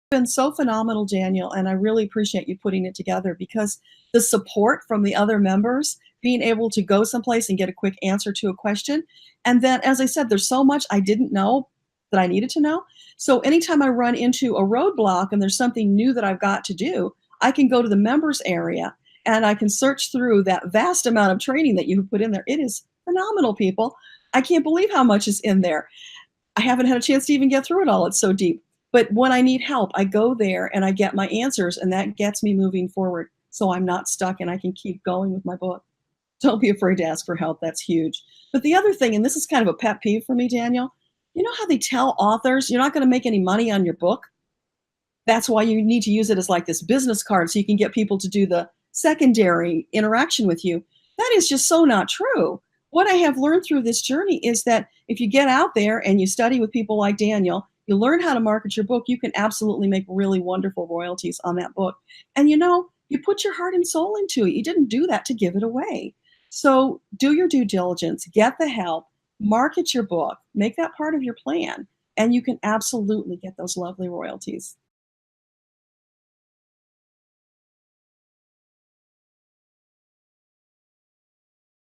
Been so phenomenal, Daniel, and I really appreciate you putting it together because the support from the other members, being able to go someplace and get a quick answer to a question. And then, as I said, there's so much I didn't know that I needed to know. So anytime I run into a roadblock and there's something new that I've got to do, I can go to the members area and I can search through that vast amount of training that you have put in there. It is phenomenal, people. I can't believe how much is in there. I haven't had a chance to even get through it all. It's so deep. But when I need help, I go there and I get my answers, and that gets me moving forward. So I'm not stuck and I can keep going with my book. Don't be afraid to ask for help. That's huge. But the other thing, and this is kind of a pet peeve for me, Daniel, you know how they tell authors you're not going to make any money on your book? That's why you need to use it as like this business card so you can get people to do the secondary interaction with you. That is just so not true. What I have learned through this journey is that if you get out there and you study with people like Daniel, you learn how to market your book, you can absolutely make really wonderful royalties on that book. And you know, you put your heart and soul into it. You didn't do that to give it away. So do your due diligence, get the help, market your book, make that part of your plan, and you can absolutely get those lovely royalties.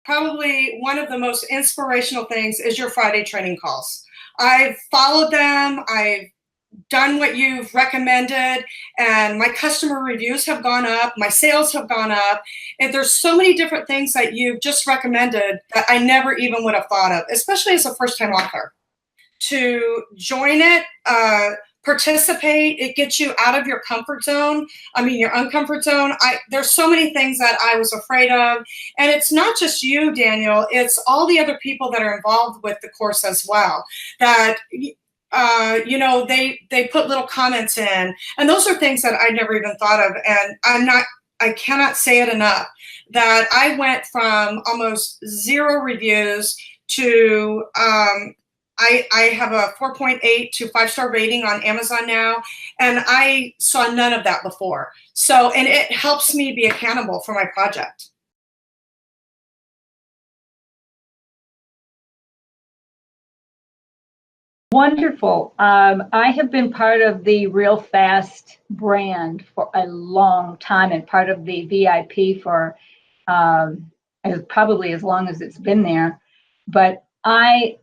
Probably one of the most inspirational things is your Friday training calls. I've followed them. I've done what you've recommended, and my customer reviews have gone up, my sales have gone up, and there's so many different things that you've just recommended that I never even would have thought of, especially as a first-time author. To join it, participate, it gets you out of your comfort zone. I mean, your uncomfort zone. There's so many things that I was afraid of. And it's not just you, Daniel, it's all the other people that are involved with the course as well. That you know, they put little comments in, and those are things that I never even thought of. And I cannot say it enough that I went from almost 0 reviews to I have a 4.8 to 5-star rating on Amazon now, and I saw none of that before. So, and it helps me be accountable for my project. Wonderful. I have been part of the Real Fast brand for a long time and part of the VIP for probably as long as it's been there. But I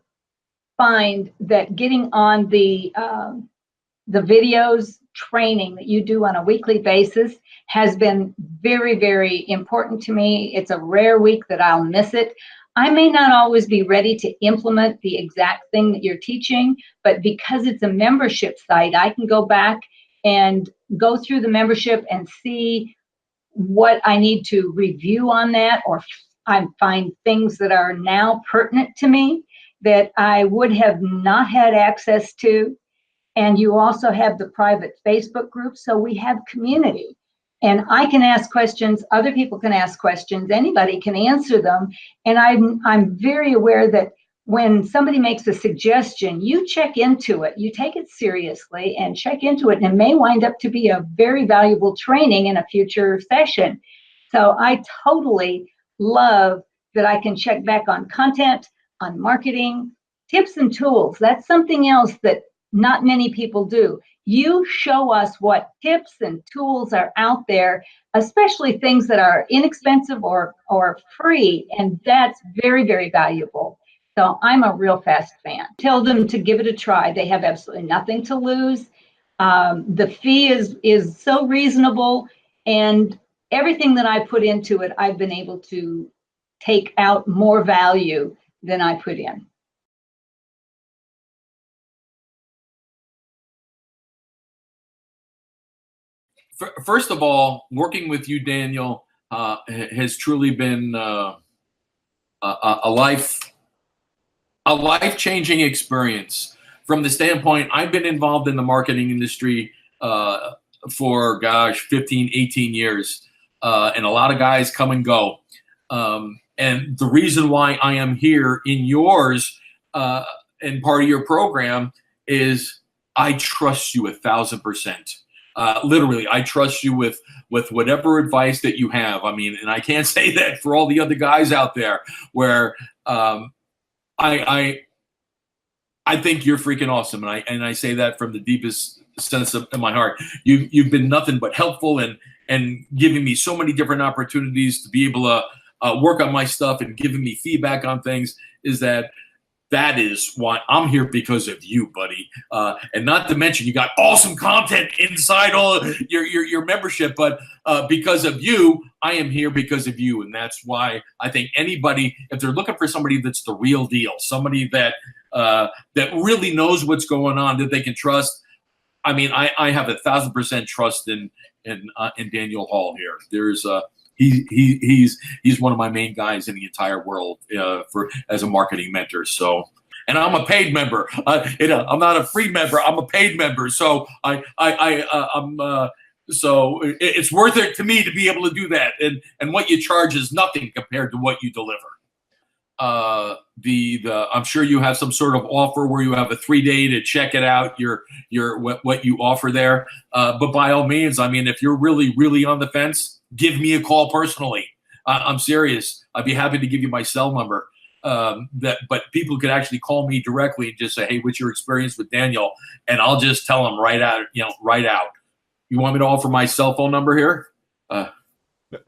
find that getting on the videos training that you do on a weekly basis has been very, very important to me. It's a rare week that I'll miss it. I may not always be ready to implement the exact thing that you're teaching, but because it's a membership site, I can go back and go through the membership and see what I need to review on that, or I find things that are now pertinent to me that I would have not had access to. And you also have the private Facebook group, so we have community. And I can ask questions, other people can ask questions, anybody can answer them. And I'm very aware that when somebody makes a suggestion, you check into it, you take it seriously and check into it, and it may wind up to be a very valuable training in a future session. So I totally love that I can check back on content, on marketing, tips and tools. That's something else that not many people do. You show us what tips and tools are out there, especially things that are inexpensive or free, and that's very, very valuable. So I'm a Real Fast fan. Tell them to give it a try. They have absolutely nothing to lose. The fee is so reasonable, and everything that I put into it, I've been able to take out more value than I put in. First of all, working with you, Daniel, has truly been a life-changing experience. From the standpoint, I've been involved in the marketing industry for, gosh, 15, 18 years, and a lot of guys come and go. And the reason why I am here in yours and part of your program is I trust you 1,000%. Literally, I trust you with whatever advice that you have. I mean, and I can't say that for all the other guys out there where I think you're freaking awesome. And I say that from the deepest sense of in my heart. You've been nothing but helpful and giving me so many different opportunities to be able to work on my stuff and giving me feedback on things. That is why I'm here, because of you, buddy. And not to mention, you got awesome content inside all your membership. But because of you, I am here because of you. And that's why I think anybody, if they're looking for somebody that's the real deal, somebody that really knows what's going on, that they can trust. I mean, I have 1,000% trust in Daniel Hall here. There's he's one of my main guys in the entire world as a marketing mentor. So, and I'm a paid member. I'm not a free member. I'm a paid member. So so it's worth it to me to be able to do that. And what you charge is nothing compared to what you deliver. I'm sure you have some sort of offer where you have a 3-day to check it out, what you offer there. But by all means, I mean, if you're really, really on the fence, give me a call personally. I'm serious. I'd be happy to give you my cell number. But people could actually call me directly and just say, "Hey, what's your experience with Daniel?" And I'll just tell them right out. You want me to offer my cell phone number here?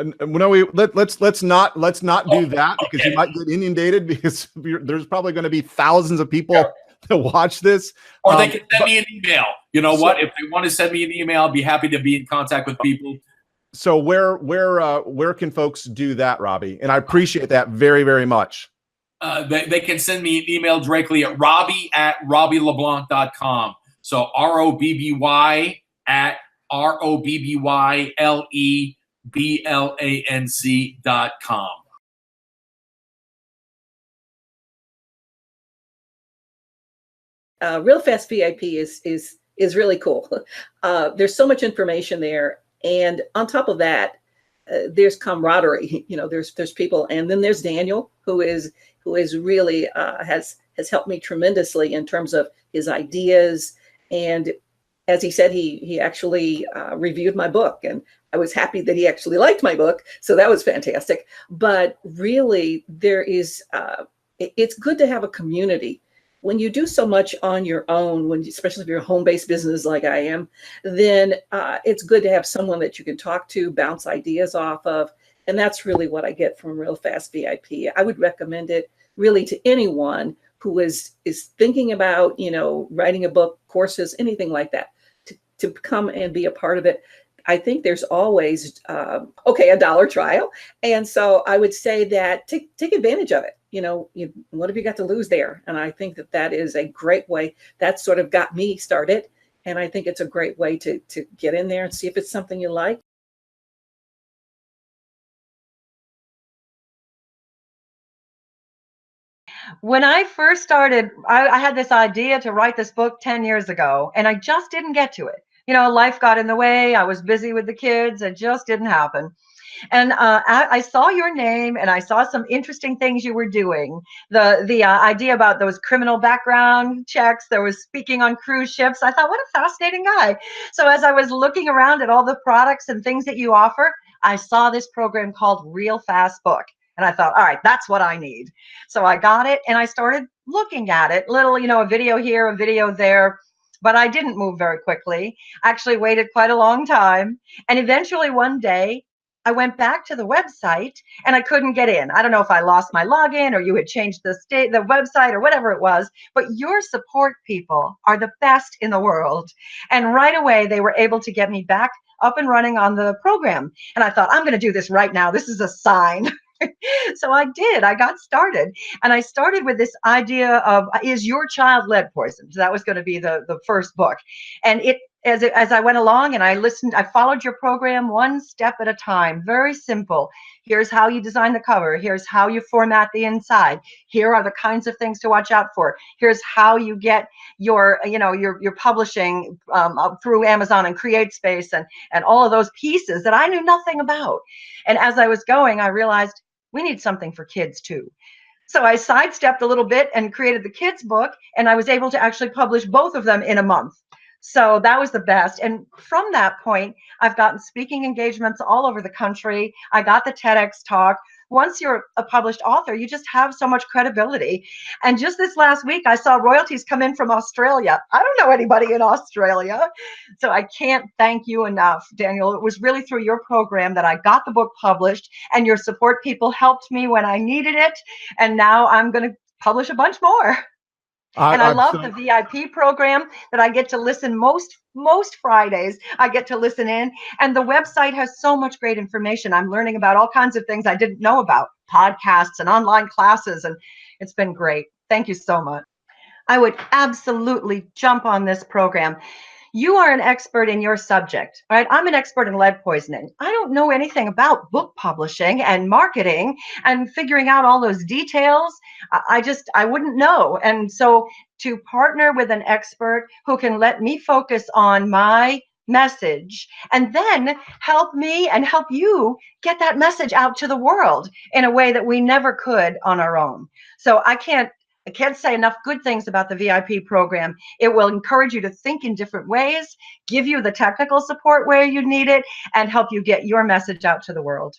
No, let's not do that, because you might get inundated, because there's probably going to be thousands of people to watch this. Or they can send me an email. You know what? If they want to send me an email, I'll be happy to be in contact with people. So where can folks do that, Robbie? And I appreciate that very, very much. They can send me an email directly at robbie@robbieleblanc.com. So ROBBYLEBLANC.com. Real Fast VIP is really cool. There's so much information there, and on top of that, there's camaraderie. There's people, and then there's Daniel, who is really has helped me tremendously in terms of his ideas. And as he said, he actually reviewed my book, and I was happy that he actually liked my book. So that was fantastic. But really, it's good to have a community. When you do so much on your own, especially if you're a home-based business like I am, then it's good to have someone that you can talk to, bounce ideas off of. And that's really what I get from Real Fast VIP. I would recommend it really to anyone who is thinking about, writing a book, courses, anything like that, to come and be a part of it. I think there's always, a $1 trial. And so I would say that take advantage of it. What have you got to lose there? And I think that is a great way. That sort of got me started. And I think it's a great way to get in there and see if it's something you like. When I first started, I had this idea to write this book 10 years ago, and I just didn't get to it. Life got in the way. I was busy with the kids. It just didn't happen. And I saw your name, and I saw some interesting things you were doing. The idea about those criminal background checks. There was speaking on cruise ships. I thought, what a fascinating guy. So as I was looking around at all the products and things that you offer, I saw this program called Real Fast Book. And I thought, all right, that's what I need. So I got it, and I started looking at it. A video here, a video there. But I didn't move very quickly. I actually waited quite a long time. And eventually one day, I went back to the website and I couldn't get in. I don't know if I lost my login or you had changed the website or whatever it was, but your support people are the best in the world. And right away, they were able to get me back up and running on the program. And I thought, I'm going to do this right now. This is a sign. So I did. I got started, and I started with this idea of, is your child lead poisoned? So that was going to be the first book. And as I went along and I listened, I followed your program one step at a time. Very simple. Here's how you design the cover. Here's how you format the inside. Here are the kinds of things to watch out for. Here's how you get your publishing through Amazon and CreateSpace and all of those pieces that I knew nothing about. And as I was going, I realized we need something for kids too. So I sidestepped a little bit and created the kids book, and I was able to actually publish both of them in a month. So that was the best. And from that point, I've gotten speaking engagements all over the country. I got the TEDx talk. once you're a published author, you just have so much credibility. And just this last week, I saw royalties come in from Australia. I don't know anybody in Australia. So I can't thank you enough, Daniel. It was really through your program that I got the book published, and your support people helped me when I needed it. And now I'm going to publish a bunch more. And I love the VIP program that I get to listen most Fridays. I get to listen in, and the website has so much great information. I'm learning about all kinds of things I didn't know about, podcasts and online classes, and it's been great. Thank you so much. I would absolutely jump on this program. You are an expert in your subject, right? I'm an expert in lead poisoning. I don't know anything about book publishing and marketing and figuring out all those details. I wouldn't know. And so to partner with an expert who can let me focus on my message and then help me and help you get that message out to the world in a way that we never could on our own. So I can't say enough good things about the VIP program. It will encourage you to think in different ways, give you the technical support where you need it, and help you get your message out to the world.